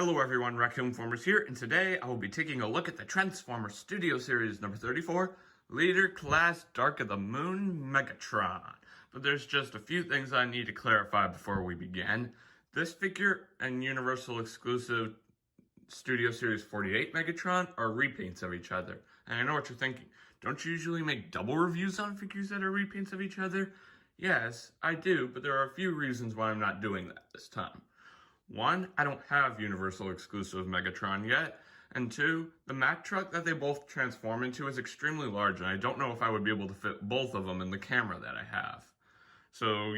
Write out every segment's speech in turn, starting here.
Hello everyone, Raccoon-Formers here, and today I will be taking a look at the Transformers Studio Series number 34, Leader Class Dark of the Moon Megatron. But there's just a few things I need to clarify before we begin. This figure and Universal exclusive Studio Series 48 Megatron are repaints of each other. And I know what you're thinking. Don't you usually make double reviews on figures that are repaints of each other? Yes, I do, but there are a few reasons why I'm not doing that this time. One, I don't have Universal exclusive Megatron yet, and two, the Mack truck that they both transform into is extremely large, and I don't know if I would be able to fit both of them in the camera that I have. So,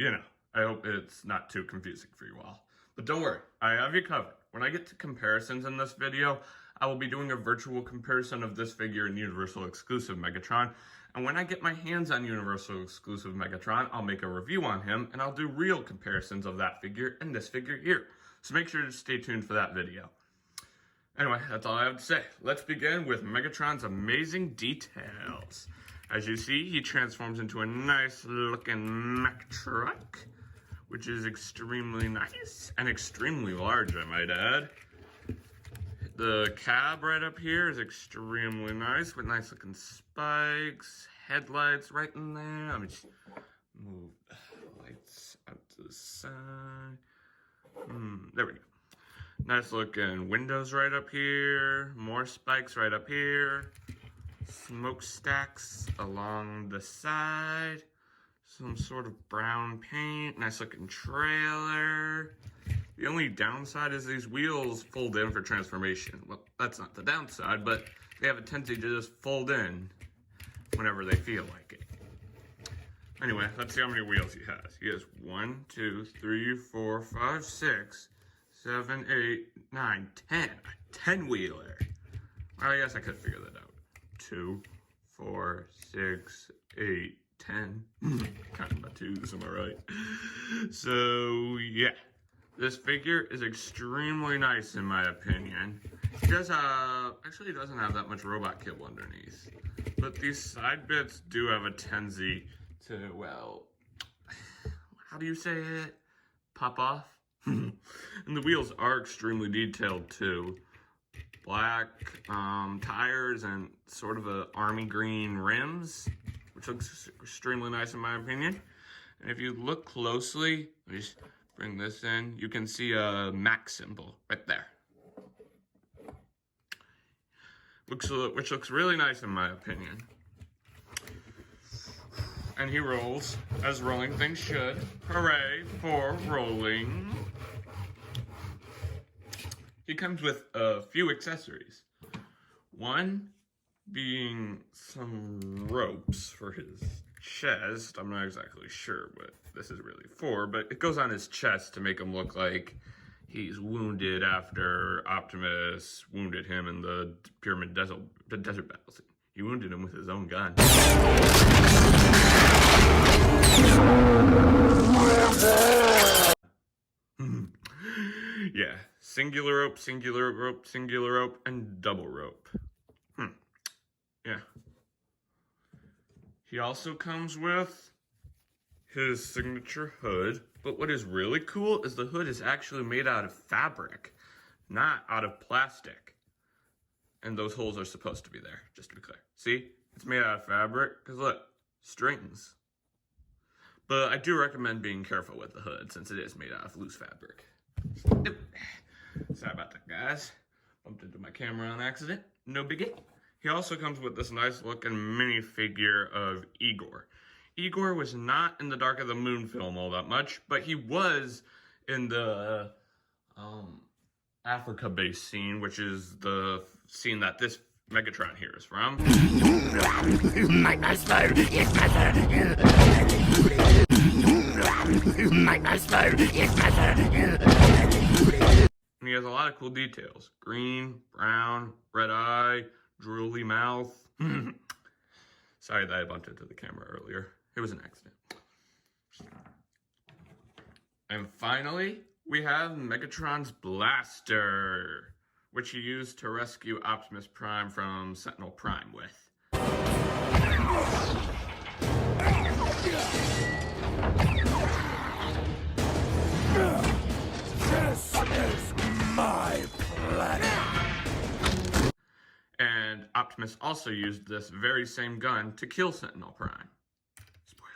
I hope it's not too confusing for you all. But don't worry, I have you covered. When I get to comparisons in this video, I will be doing a virtual comparison of this figure and Universal exclusive Megatron, and when I get my hands on Universal exclusive Megatron, I'll make a review on him, and I'll do real comparisons of that figure and this figure here. So make sure to stay tuned for that video. Anyway, that's all I have to say. Let's begin with Megatron's amazing details. As you see, he transforms into a nice looking Mack truck, which is extremely nice and extremely large, I might add. The cab right up here is extremely nice with nice looking spikes, headlights right in there. Let me just move the lights out to the side. There we go. Nice looking windows right up here. More spikes right up here. Smokestacks along the side. Some sort of brown paint. Nice looking trailer. The only downside is these wheels fold in for transformation. Well, that's not the downside, but they have a tendency to just fold in whenever they feel like it. Anyway, let's see how many wheels he has. He has 1, 2, 3, 4, 5, 6, 7, 8, 9, 10. A 10-wheeler. I guess I could figure that out. 2, 4, 6, 8, 10. Counting my twos, am I right? So, yeah. This figure is extremely nice in my opinion. He does actually he doesn't have that much robot kit underneath. But these side bits do have a tendency to, well, how do you say it? Pop off? And the wheels are extremely detailed too. Black tires and sort of a army green rims, which looks extremely nice in my opinion. And if you look closely, let me just bring this in, you can see a Mack symbol right there. Which looks really nice in my opinion. And he rolls, as rolling things should. Hooray for rolling. He comes with a few accessories. One being some ropes for his chest. I'm not exactly sure what this is really for, but it goes on his chest to make him look like he's wounded after Optimus wounded him in the desert battle scene. He wounded him with his own gun. Yeah, singular rope, singular rope, singular rope, and double rope. Yeah. He also comes with his signature hood, but what is really cool is the hood is actually made out of fabric, not out of plastic. And those holes are supposed to be there, just to be clear. See, it's made out of fabric, because look, strings. But I do recommend being careful with the hood, since it is made out of loose fabric. Sorry about that, guys. Bumped into my camera on accident. No biggie. He also comes with this nice looking minifigure of Igor. Igor was not in the Dark of the Moon film all that much, but he was in the Africa-based scene, which is the scene that this Megatron here is from. My master is master. My master is master. And he has a lot of cool details. Green, brown, red eye, drooly mouth. Sorry that I bumped into the camera earlier. It was an accident. And finally, we have Megatron's blaster, which he used to rescue Optimus Prime from Sentinel Prime with. This is my Optimus also used this very same gun to kill Sentinel Prime. Spoiler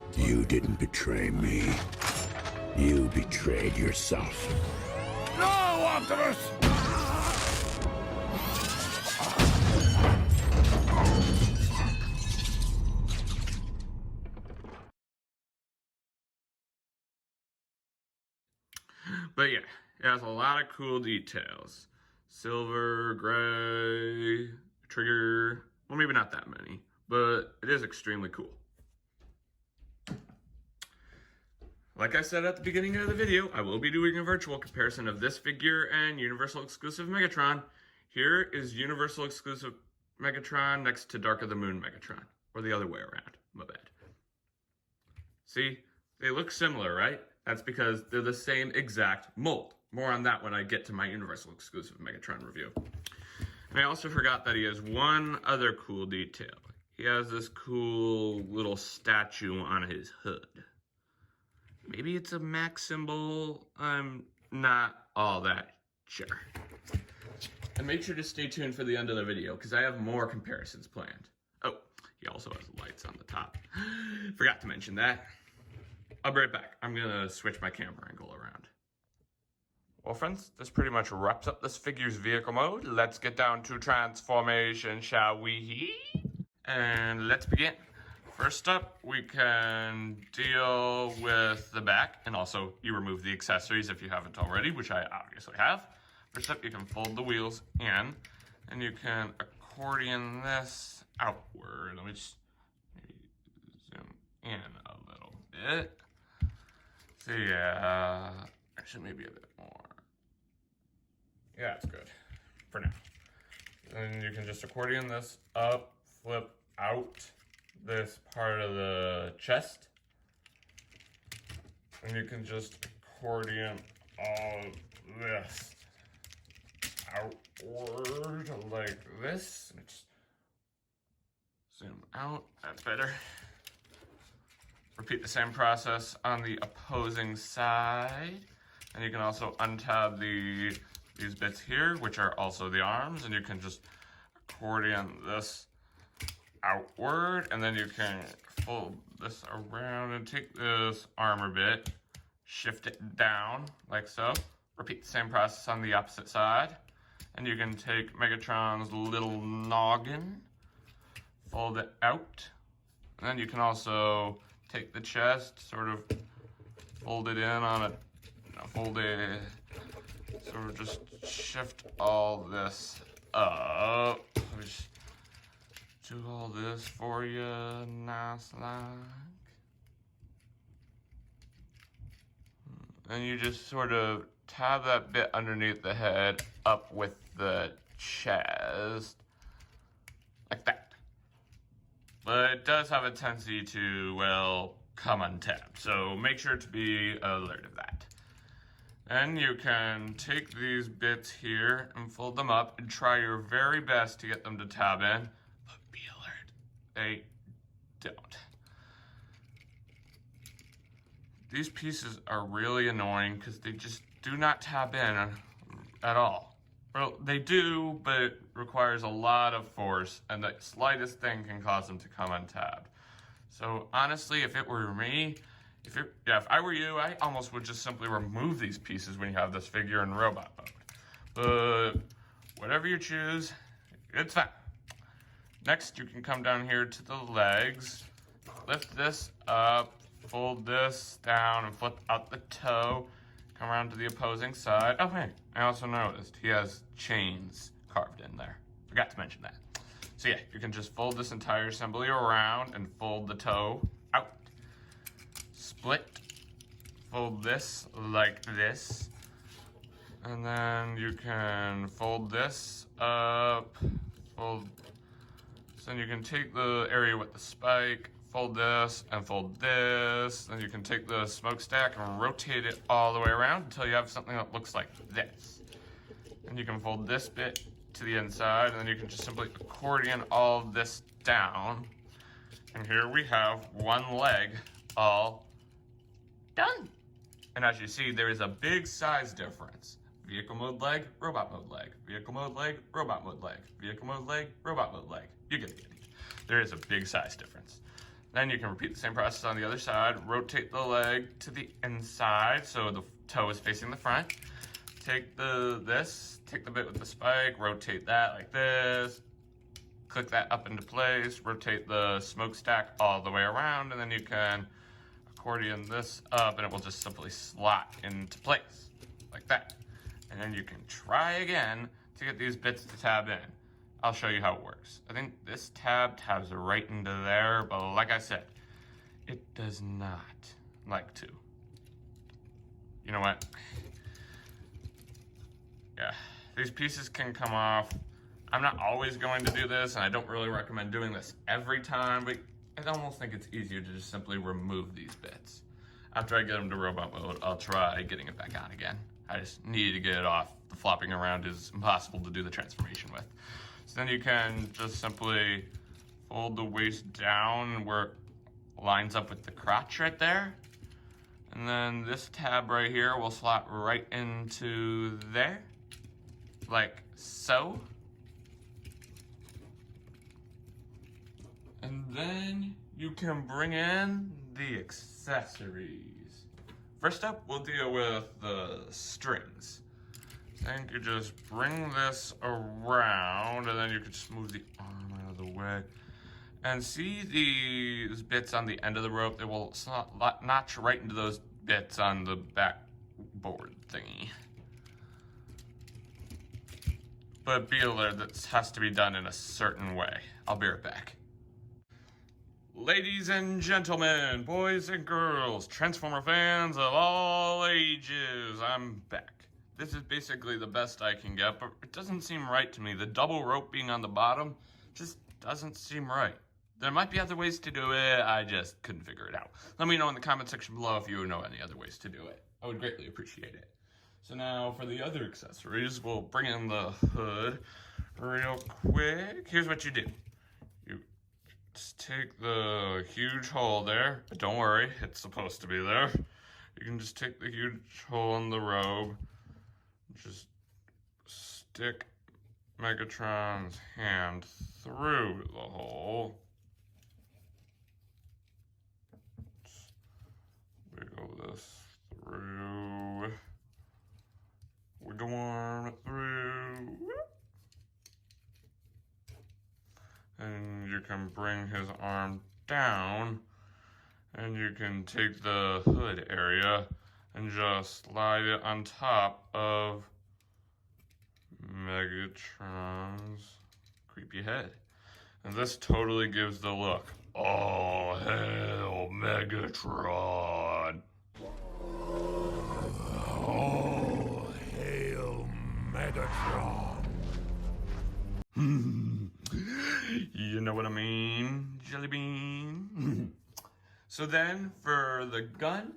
alert. You didn't betray me. You betrayed yourself. No, Optimus! But yeah, it has a lot of cool details. Silver, gray, trigger. Well, maybe not that many, but it is extremely cool. Like I said at the beginning of the video, I will be doing a virtual comparison of this figure and Universal Exclusive Megatron. Here is Universal Exclusive Megatron next to Dark of the Moon Megatron. Or the other way around, my bad. See, they look similar, right? That's because they're the same exact mold. More on that when I get to my Universal Exclusive Megatron review. And I also forgot that he has one other cool detail. He has this cool little statue on his hood. Maybe it's a Mac symbol. I'm not all that sure. And make sure to stay tuned for the end of the video, because I have more comparisons planned. Oh, he also has lights on the top. Forgot to mention that. I'll be right back. I'm gonna switch my camera angle around. Well, friends, this pretty much wraps up this figure's vehicle mode. Let's get down to transformation, shall we? And let's begin. First up, we can deal with the back, and also you remove the accessories if you haven't already, which I obviously have. First up, you can fold the wheels in, and you can accordion this outward. Let me just maybe zoom in a little bit. So yeah, actually maybe a bit more. Yeah, it's good for now. And you can just accordion this up, flip out this part of the chest, and you can just accordion all this outward like this. Just zoom out, that's better. Repeat the same process on the opposing side, and you can also untab these bits here, which are also the arms, and you can just accordion this outward, and then you can fold this around and take this armor bit, shift it down like so. Repeat the same process on the opposite side, and you can take Megatron's little noggin, fold it out, and then you can also take the chest, sort of fold it in on it, fold it, sort of just shift all this up. Just do all this for you, nice like. And you just sort of tab that bit underneath the head up with the chest, like that. But it does have a tendency to, well, come untapped, so make sure to be alert of that. Then you can take these bits here and fold them up and try your very best to get them to tab in, but be alert, they don't. These pieces are really annoying because they just do not tab in at all. Well, they do, but it requires a lot of force, and the slightest thing can cause them to come untabbed. So honestly, if it were me, if I were you, I almost would just simply remove these pieces when you have this figure in robot mode. But whatever you choose, it's fine. Next, you can come down here to the legs, lift this up, fold this down, and flip out the toe. Come around to the opposing side. Oh, hey, I also noticed he has chains carved in there. Forgot to mention that. So yeah, you can just fold this entire assembly around and fold the toe out. Split, fold this like this. And then you can fold this up, fold. So then you can take the area with the spike, fold this and fold this. Then you can take the smokestack and rotate it all the way around until you have something that looks like this. And you can fold this bit to the inside, and then you can just simply accordion all of this down. And here we have one leg all done. And as you see, there is a big size difference. vehicle mode leg, robot mode leg, vehicle mode leg, robot mode leg, vehicle mode leg, robot mode leg. You get the idea. There is a big size difference. Then you can repeat the same process on the other side. Rotate the leg to the inside so the toe is facing the front. Take the bit with the spike, rotate that like this. Click that up into place, rotate the smokestack all the way around, and then you can accordion this up and it will just simply slot into place like that. And then you can try again to get these bits to tab in. I'll show you how it works. I think this tabs right into there, but like I said, it does not like to. You know what? Yeah, these pieces can come off. I'm not always going to do this, and I don't really recommend doing this every time, but I almost think it's easier to just simply remove these bits. After I get them to robot mode, I'll try getting it back on again. I just need to get it off. The flopping around is impossible to do the transformation with. So then you can just simply fold the waist down where it lines up with the crotch right there. And then this tab right here will slot right into there, like so. And then you can bring in the accessories. First up, we'll deal with the strings. I think you just bring this around and then you can just move the arm out of the way. And see these bits on the end of the rope? They will notch right into those bits on the backboard thingy. But be alert, this has to be done in a certain way. I'll be right back. Ladies and gentlemen, boys and girls, Transformer fans of all ages, I'm back. This is basically the best I can get, but it doesn't seem right to me. The double rope being on the bottom just doesn't seem right. There might be other ways to do it, I just couldn't figure it out. Let me know in the comment section below if you know any other ways to do it. I would greatly appreciate it. So now for the other accessories, we'll bring in the hood real quick. Here's what you do. You just take the huge hole there, but don't worry, it's supposed to be there. You can just take the huge hole in the robe, just stick Megatron's hand through the hole. Just wiggle this through. Wiggle arm it through. And you can bring his arm down, and you can take the hood area and just slide it on top of Megatron's creepy head. And this totally gives the look. Oh, hail Megatron! Oh, hail Megatron! You know what I mean, Jelly Bean? So then, for the gun,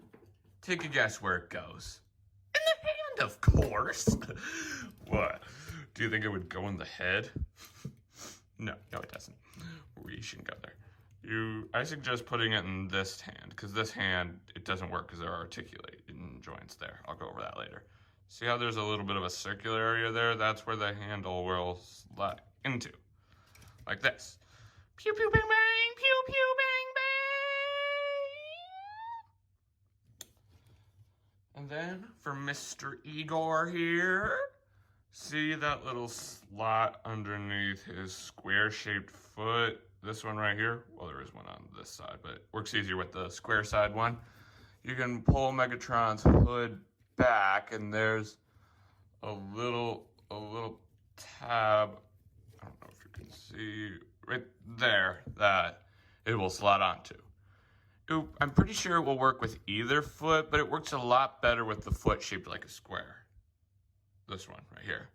take a guess where it goes. In the hand, of course. What? Do you think it would go in the head? No, it doesn't. We shouldn't go there. I suggest putting it in this hand, because this hand, it doesn't work because there are articulating joints there. I'll go over that later. See how there's a little bit of a circular area there? That's where the handle will slide into. Like this. Pew, pew, bang, bang, pew, pew, bang, bang. And then for Mr. Igor here, see that little slot underneath his square-shaped foot? This one right here? Well, there is one on this side, but it works easier with the square side one. You can pull Megatron's hood back, and there's a little tab. I don't know if you can see right there that it will slot onto. I'm pretty sure it will work with either foot, but it works a lot better with the foot shaped like a square. This one right here.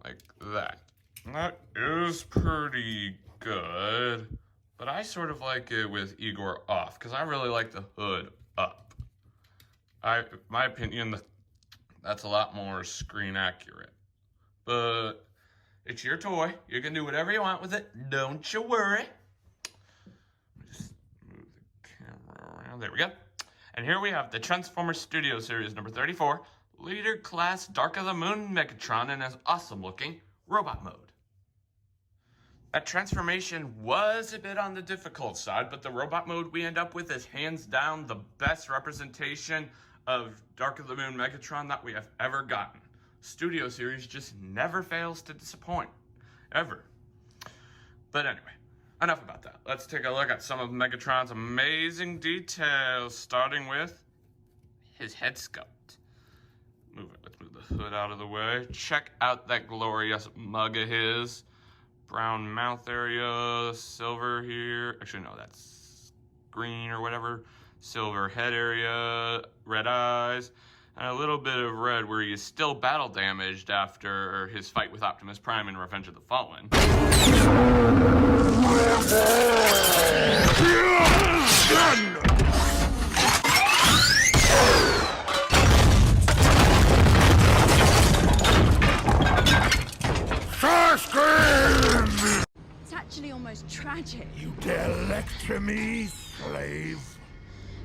Like that. That is pretty good, but I sort of like it with Igor off, because I really like the hood up. In my opinion, that's a lot more screen accurate. But it's your toy. You can do whatever you want with it. Don't you worry. Just move the camera around. There we go. And here we have the Transformers Studio Series number 34, Leader Class Dark of the Moon Megatron in his awesome looking robot mode. That transformation was a bit on the difficult side, but the robot mode we end up with is hands down the best representation of Dark of the Moon Megatron that we have ever gotten. Studio Series just never fails to disappoint, ever. But anyway, enough about that. Let's take a look at some of Megatron's amazing details, starting with his head sculpt. Let's move the hood out of the way. Check out that glorious mug of his. Brown mouth area, silver here. Actually, no, that's green or whatever. Silver head area, red eyes, and a little bit of red where he is still battle damaged after his fight with Optimus Prime in Revenge of the Fallen. It's actually almost tragic. You dare lecture me, slave?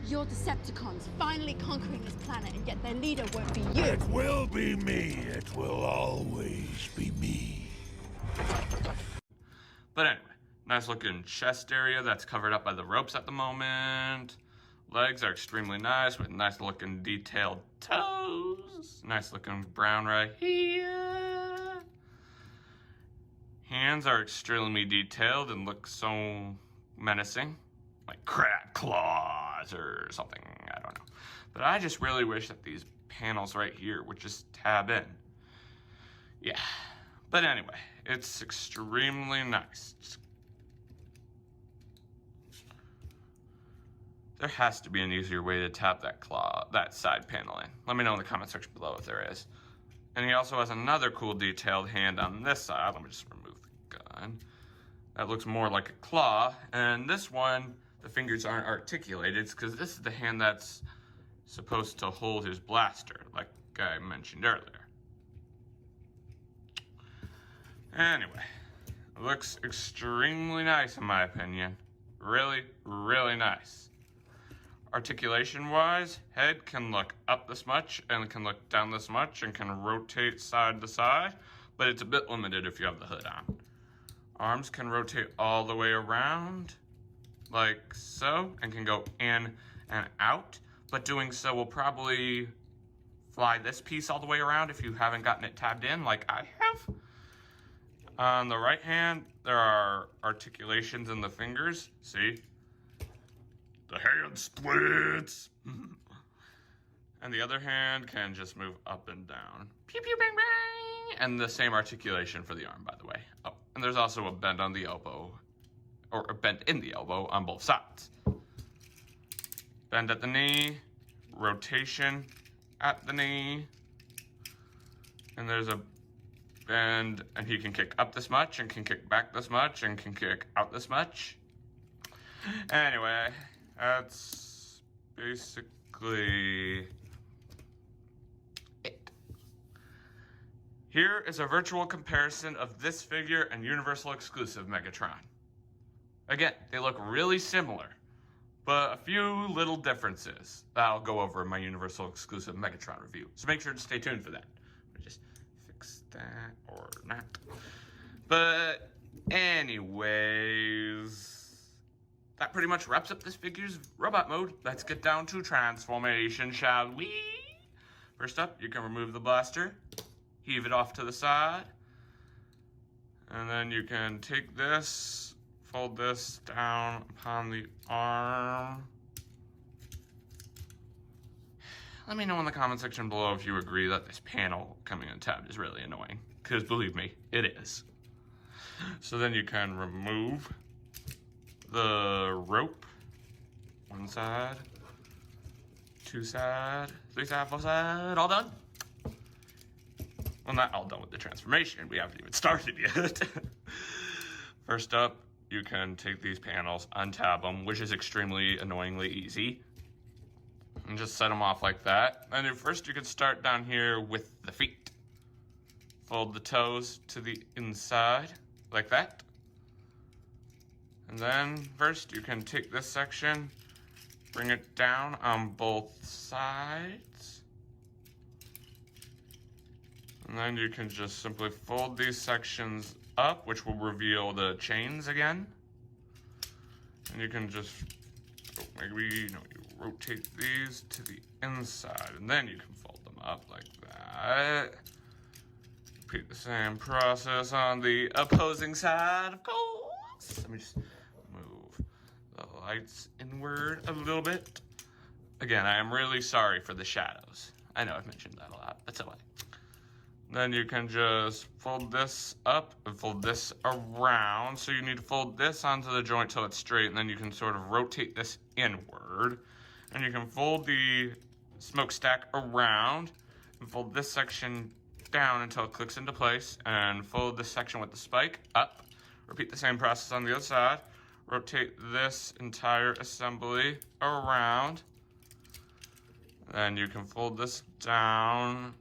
Your Decepticons finally conquering this planet, and yet their leader won't be you. It will be me. It will always be me. But anyway, nice looking chest area that's covered up by the ropes at the moment. Legs are extremely nice with nice looking detailed toes. Nice looking brown right here. Hands are extremely detailed and look so menacing. Like crab claws or something, I don't know. But I just really wish that these panels right here would just tab in. Yeah, but anyway, it's extremely nice. There has to be an easier way to tap that side panel in. Let me know in the comment section below if there is. And he also has another cool detailed hand on this side. Let me just remove the gun. That looks more like a claw, and this one, the fingers aren't articulated because this is the hand that's supposed to hold his blaster, like I mentioned earlier. Anyway, it looks extremely nice in my opinion. Really, really nice. Articulation-wise, head can look up this much and can look down this much and can rotate side to side, but it's a bit limited if you have the hood on. Arms can rotate all the way around, like so, and can go in and out, but doing so will probably fly this piece all the way around if you haven't gotten it tabbed in like I have. On the right hand, there are articulations in the fingers, see? The hand splits! And the other hand can just move up and down. Pew pew bang bang! And the same articulation for the arm, by the way. Oh, and there's also a bend on the elbow, or a bend in the elbow on both sides. Bend at the knee, rotation at the knee, and there's a bend, and he can kick up this much, and can kick back this much, and can kick out this much. Anyway, that's basically it. Here is a virtual comparison of this figure and Universal exclusive Megatron. Again, they look really similar, but a few little differences that I'll go over in my Universal exclusive Megatron review. So make sure to stay tuned for that. Let me just fix that or not. But anyways, that pretty much wraps up this figure's robot mode. Let's get down to transformation, shall we? First up, you can remove the blaster, heave it off to the side, and then you can take this, fold this down upon the arm. Let me know in the comment section below if you agree that this panel coming untabbed is really annoying, because believe me, it is. So then you can remove the rope, one side, two side, three side, four side, all done. Well, not all done with the transformation. We haven't even started yet. First up, you can take these panels, untab them, which is extremely annoyingly easy, and just set them off like that. And then first you can start down here with the feet. Fold the toes to the inside, like that. And then first you can take this section bring it down on both sides. And then you can just simply fold these sections up, which will reveal the chains again. And you can just, maybe, you rotate these to the inside, and then you can fold them up like that. Repeat the same process on the opposing side, of course. Let me just move the lights inward a little bit. Again, I am really sorry for the shadows. I know I've mentioned that a lot. That's all right. Then you can just fold this up and fold this around. So you need to fold this onto the joint till it's straight, and then you can sort of rotate this inward. And you can fold the smokestack around and fold this section down until it clicks into place, and fold this section with the spike up. Repeat the same process on the other side. Rotate this entire assembly around. Then you can fold this down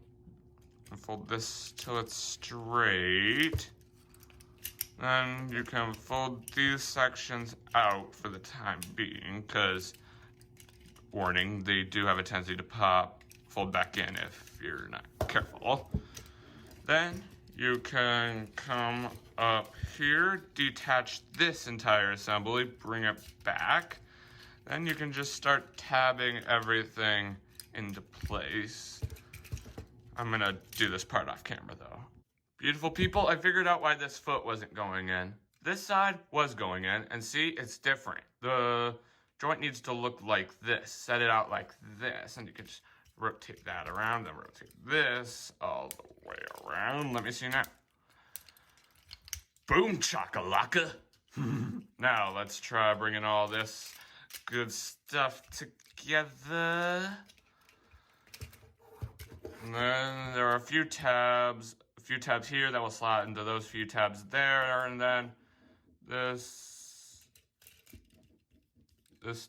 and fold this till it's straight. Then you can fold these sections out for the time being, because, warning, they do have a tendency to fold back in if you're not careful. Then you can come up here, detach this entire assembly, bring it back. Then you can just start tabbing everything into place. I'm gonna do this part off camera though. Beautiful people, I figured out why this foot wasn't going in. This side was going in, and see, it's different. The joint needs to look like this. Set it out like this, and you can just rotate that around, then rotate this all the way around. Let me see now. Boom chakalaka. Now let's try bringing all this good stuff together. And then there are a few tabs here that will slot into those few tabs there, and then this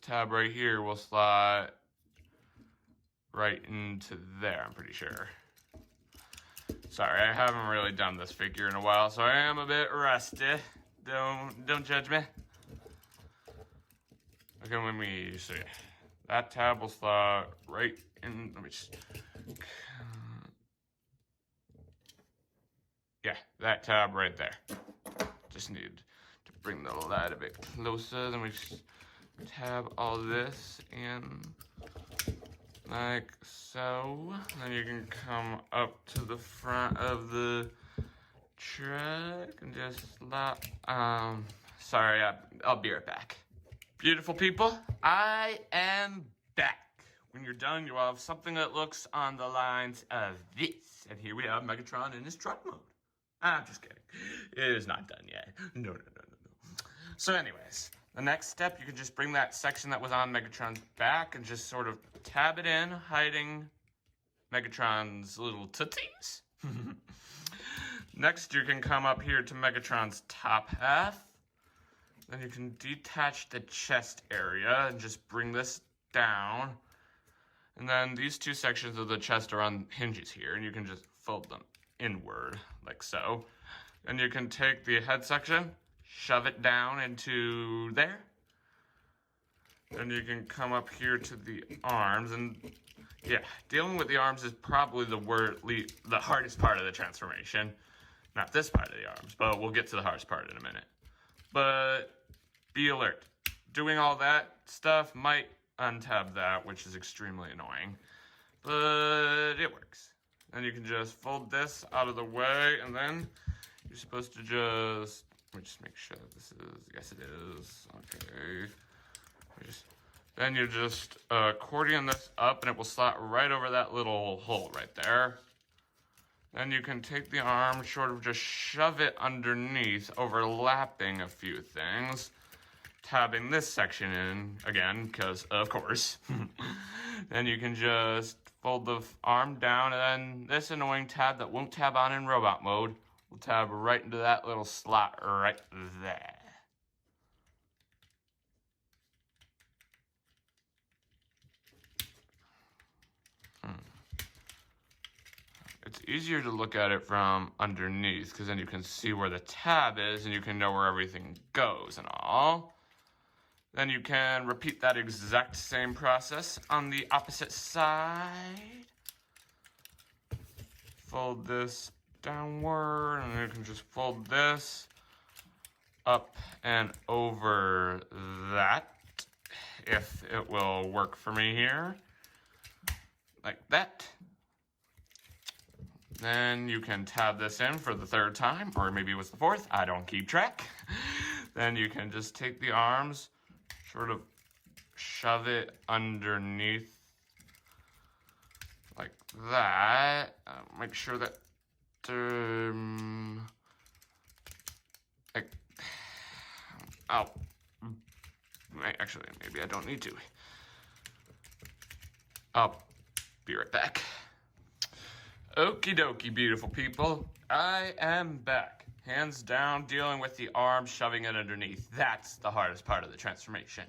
tab right here will slot right into there, I'm pretty sure. Sorry, I haven't really done this figure in a while, so I am a bit rusty. Don't judge me. Okay, let me see. That tab will slot right in. Let me just. Yeah, that tab right there. Just need to bring the light a bit closer. Then we just tab all this in like so. Then you can come up to the front of the truck and just slot. Sorry, I'll be right back. Beautiful people, I am back. When you're done, you will have something that looks on the lines of this. And here we have Megatron in his truck mode. I'm just kidding. It is not done yet. No. So anyways, the next step, you can just bring that section that was on Megatron's back and just sort of tab it in, hiding Megatron's little tootsies. Next, you can come up here to Megatron's top half. Then you can detach the chest area and just bring this down. And then these two sections of the chest are on hinges here, and you can just fold them inward, like so. And you can take the head section, shove it down into there. Then you can come up here to the arms, and yeah, dealing with the arms is probably the hardest part of the transformation. Not this part of the arms, but we'll get to the hardest part in a minute. But be alert. Doing all that stuff might untab that, which is extremely annoying, but it works. And you can just fold this out of the way, and then you're supposed to just, let me just make sure that this is, yes it is, okay. Then you just accordion this up, and it will slot right over that little hole right there. Then you can take the arm, sort of just shove it underneath, overlapping a few things. Tabbing this section in, again, because of course. Then you can just fold the arm down, and then this annoying tab that won't tab on in robot mode will tab right into that little slot right there. It's easier to look at it from underneath, because then you can see where the tab is, and you can know where everything goes and all. Then you can repeat that exact same process on the opposite side. Fold this downward, and you can just fold this up and over that, if it will work for me here, like that. Then you can tab this in for the third time, or maybe it was the fourth, I don't keep track. Then you can just take the arms, sort of shove it underneath like that. Make sure that, like, oh, actually, maybe I don't need to. I'll be right back. Okie dokie, beautiful people. I am back. Hands down, dealing with the arm, shoving it underneath. That's the hardest part of the transformation.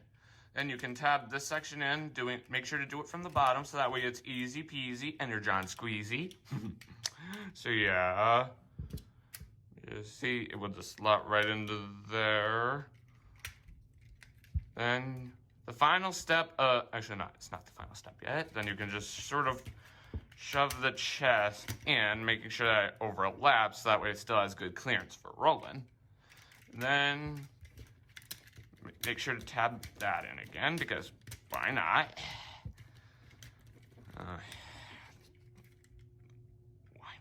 Then you can tab this section in, make sure to do it from the bottom, so that way it's easy peasy, energon squeezy. So yeah, you see, it will just slot right into there. Then the final step, actually not, it's not the final step yet. Then you can just sort of shove the chest in, making sure that it overlaps, so that way it still has good clearance for rolling. Then make sure to tab that in again, because why not? Why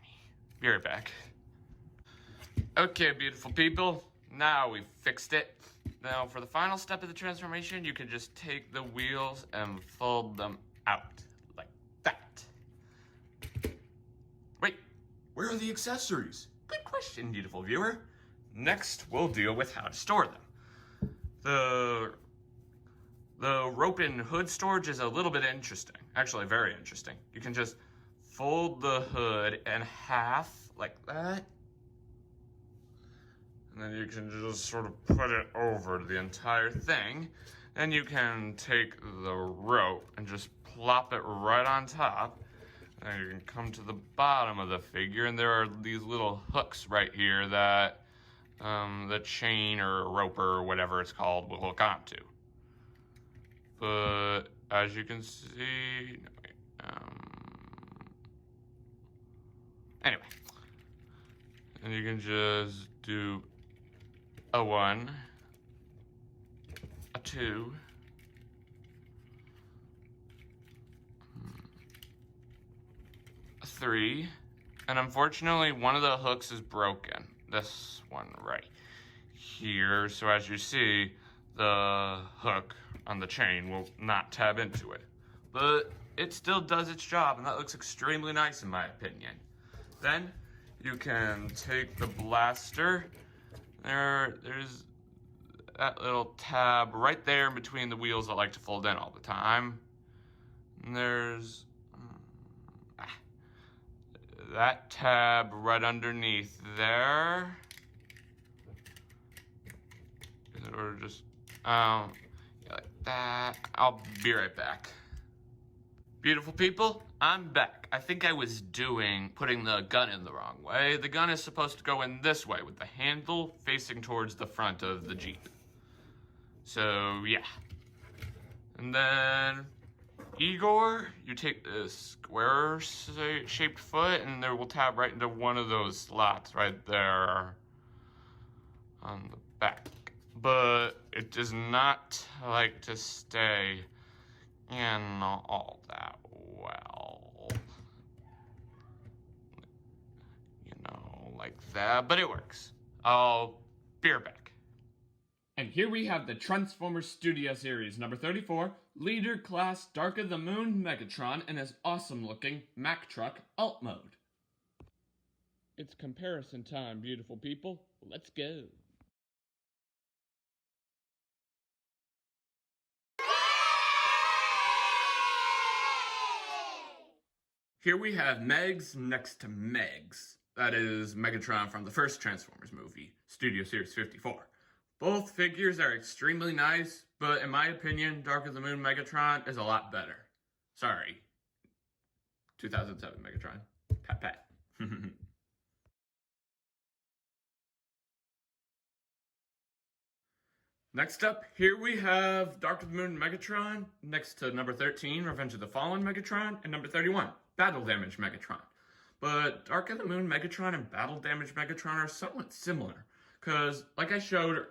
me? Be right back. Okay, beautiful people, now we've fixed it. Now for the final step of the transformation, you can just take the wheels and fold them out like that. Wait, where are the accessories? Good question, beautiful viewer. Next, we'll deal with how to store them. The rope and hood storage is a little bit interesting. Actually, very interesting. You can just fold the hood in half like that. And then you can just sort of put it over the entire thing. Then you can take the rope and just plop it right on top. And you can come to the bottom of the figure, and there are these little hooks right here that the chain or rope or whatever it's called will hook onto. But as you can see, anyway, and you can just do a 1, a 2, a 3, and unfortunately one of the hooks is broken. This one right here. So as you see, the hook on the chain will not tab into it. But it still does its job, and that looks extremely nice in my opinion. Then you can take the blaster. There's that little tab right there in between the wheels that like to fold in all the time. And there's that tab right underneath there. Or just yeah, like that. I'll be right back. Beautiful people, I'm back. I think I was putting the gun in the wrong way. The gun is supposed to go in this way with the handle facing towards the front of the Jeep. So yeah. And then Igor, you take this square shaped foot and there will tab right into one of those slots right there on the back. But it does not like to stay in all that well. You know, like that, but it works. I'll be right back. And here we have the Transformers Studio Series number 34, Leader Class Dark of the Moon Megatron in his awesome looking Mack Truck Alt Mode. It's comparison time, beautiful people. Let's go. Here we have Megs next to Megs. That is Megatron from the first Transformers movie, Studio Series 54. Both figures are extremely nice, but in my opinion, Dark of the Moon Megatron is a lot better. Sorry. 2007 Megatron. Pat pat. Next up, here we have Dark of the Moon Megatron, next to number 13, Revenge of the Fallen Megatron, and number 31, Battle Damage Megatron. But Dark of the Moon Megatron and Battle Damage Megatron are somewhat similar, because, like I showed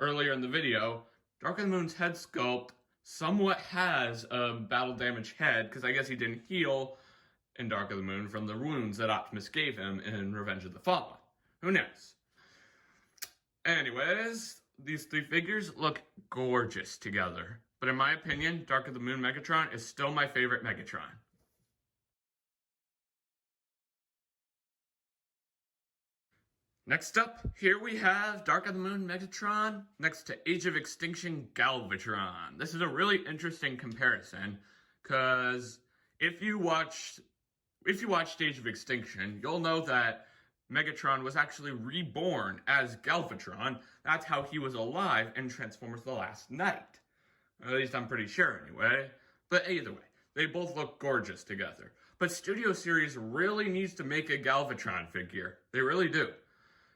earlier in the video, Dark of the Moon's head sculpt somewhat has a battle damage head, because I guess he didn't heal in Dark of the Moon from the wounds that Optimus gave him in Revenge of the Fallen. Who knows? Anyways, these three figures look gorgeous together. But in my opinion, Dark of the Moon Megatron is still my favorite Megatron. Next up, here we have Dark of the Moon Megatron next to Age of Extinction Galvatron. This is a really interesting comparison, because if you watched Age of Extinction, you'll know that Megatron was actually reborn as Galvatron. That's how he was alive in Transformers The Last Night. At least I'm pretty sure anyway. But either way, they both look gorgeous together. But Studio Series really needs to make a Galvatron figure. They really do.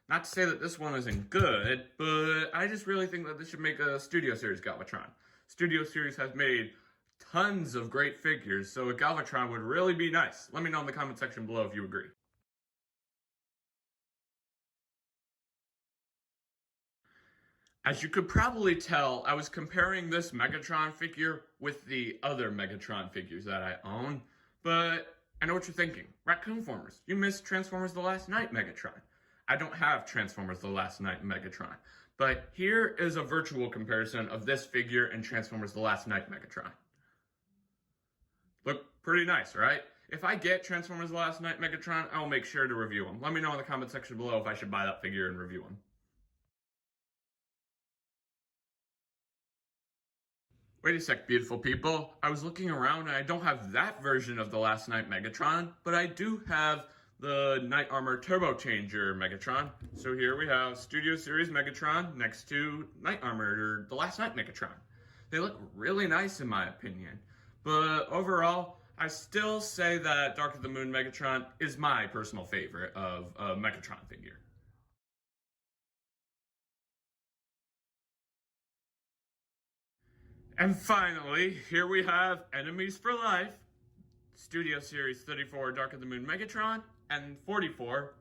Not to say that this one isn't good, but I just really think that they should make a Studio Series Galvatron. Studio Series has made tons of great figures, so a Galvatron would really be nice. Let me know in the comment section below if you agree. As you could probably tell, I was comparing this Megatron figure with the other Megatron figures that I own, but I know what you're thinking. Raccoon-Formers, you missed Transformers The Last Night Megatron. I don't have Transformers The Last Night Megatron, but here is a virtual comparison of this figure and Transformers The Last Night Megatron. Look pretty nice, right? If I get Transformers The Last Night Megatron, I will make sure to review them. Let me know in the comment section below if I should buy that figure and review them. Wait a sec, beautiful people. I was looking around and I don't have that version of the Last Night Megatron, but I do have the Night Armor Turbo Changer Megatron. So here we have Studio Series Megatron next to Night Armor, or the Last Night Megatron. They look really nice in my opinion, but overall, I still say that Dark of the Moon Megatron is my personal favorite of a Megatron figure. And finally, here we have Enemies for Life, Studio Series 34 Dark of the Moon Megatron, and 44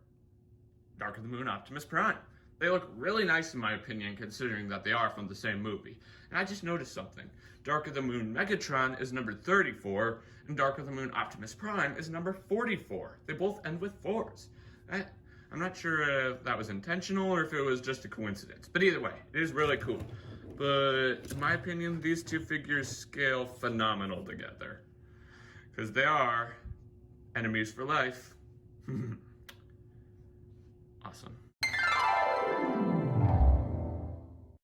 Dark of the Moon Optimus Prime. They look really nice in my opinion, considering that they are from the same movie. And I just noticed something. Dark of the Moon Megatron is number 34, and Dark of the Moon Optimus Prime is number 44. They both end with 4s. I'm not sure if that was intentional or if it was just a coincidence. But either way, it is really cool. But in my opinion, these two figures scale phenomenal together, because they are enemies for life. Awesome.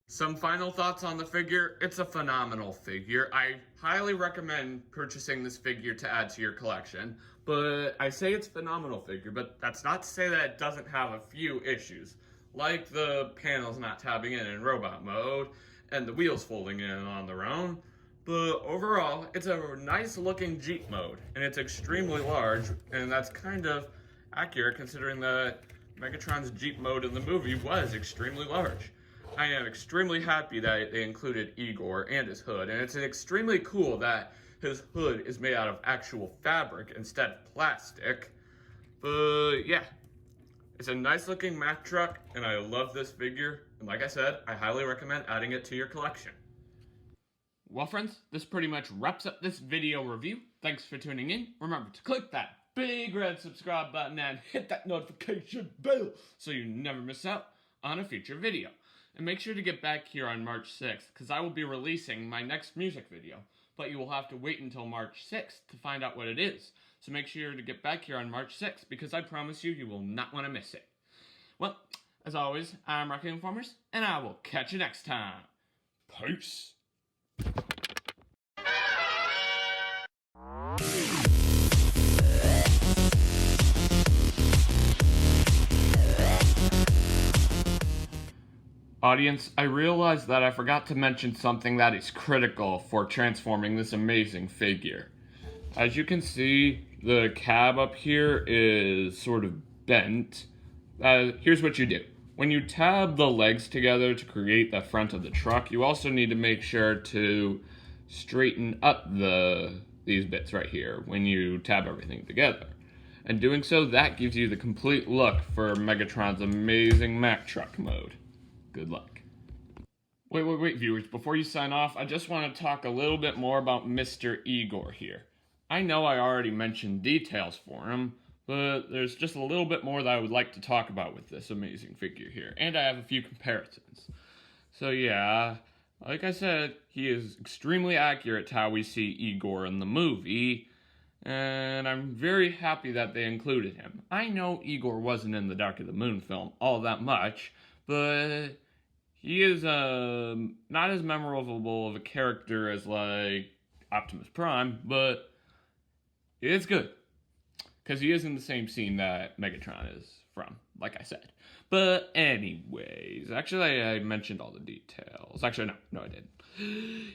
Some final thoughts on the figure. It's a phenomenal figure. I highly recommend purchasing this figure to add to your collection. But I say it's a phenomenal figure, but that's not to say that it doesn't have a few issues, like the panels not tabbing in robot mode, and the wheels folding in on their own. But overall, it's a nice looking Jeep mode, and it's extremely large, and that's kind of accurate considering that Megatron's Jeep mode in the movie was extremely large. I am extremely happy that they included Igor and his hood, and it's extremely cool that his hood is made out of actual fabric instead of plastic. But yeah, it's a nice looking Mack truck, and I love this figure. And like I said, I highly recommend adding it to your collection. Well friends, this pretty much wraps up this video review. Thanks for tuning in. Remember to click that big red subscribe button and hit that notification bell so you never miss out on a future video. And make sure to get back here on March 6th, because I will be releasing my next music video. But you will have to wait until March 6th to find out what it is. So make sure to get back here on March 6th, because I promise you, you will not want to miss it. Well, as always, I'm Raccoon-Formers, and I will catch you next time. Peace! Audience, I realized that I forgot to mention something that is critical for transforming this amazing figure. As you can see, the cab up here is sort of bent. Here's what you do. When you tab the legs together to create the front of the truck, you also need to make sure to straighten up these bits right here when you tab everything together. And doing so, that gives you the complete look for Megatron's amazing Mack truck mode. Good luck. Wait, viewers, before you sign off, I just want to talk a little bit more about Mr. Igor here. I know I already mentioned details for him, but there's just a little bit more that I would like to talk about with this amazing figure here, and I have a few comparisons. So yeah, like I said, he is extremely accurate to how we see Igor in the movie, and I'm very happy that they included him. I know Igor wasn't in the Dark of the Moon film all that much, but he is not as memorable of a character as, like, Optimus Prime, but it is good. Because he is in the same scene that Megatron is from, like I said. But anyways, actually I mentioned all the details. Actually, no I didn't.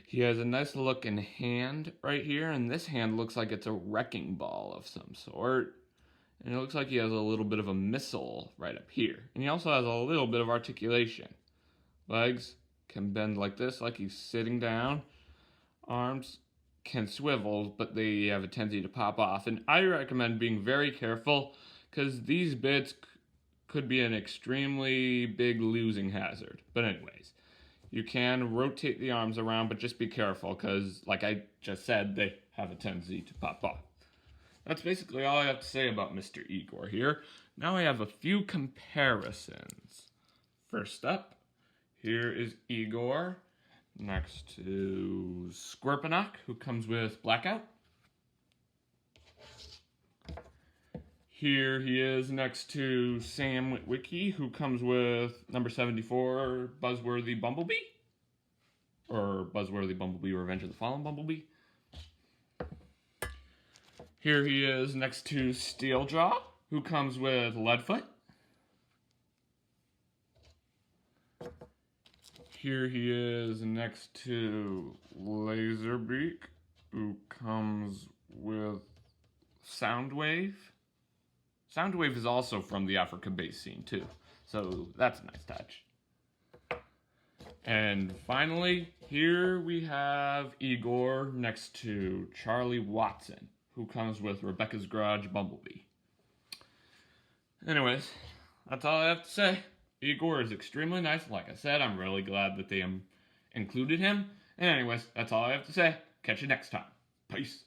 He has a nice looking hand right here, and this hand looks like it's a wrecking ball of some sort. And it looks like he has a little bit of a missile right up here. And he also has a little bit of articulation. Legs can bend like this, like he's sitting down. Arms can swivel, but they have a tendency to pop off. And I recommend being very careful, because these bits could be an extremely big losing hazard. But anyways, you can rotate the arms around, but just be careful, because like I just said, they have a tendency to pop off. That's basically all I have to say about Mr. Igor here. Now I have a few comparisons. First up, here is Igor next to Scorponok, who comes with Blackout. Here he is next to Sam Witwicky, who comes with number 74, Buzzworthy Bumblebee. Or Buzzworthy Bumblebee, Revenge of the Fallen Bumblebee. Here he is next to Steeljaw, who comes with Leadfoot. Here he is next to Laserbeak, who comes with Soundwave. Soundwave is also from the Africa base scene too, so that's a nice touch. And finally, here we have Igor next to Charlie Watson, who comes with Rebecca's Garage Bumblebee. Anyways, that's all I have to say. Igor is extremely nice. Like I said, I'm really glad that they included him. And anyways, that's all I have to say. Catch you next time. Peace.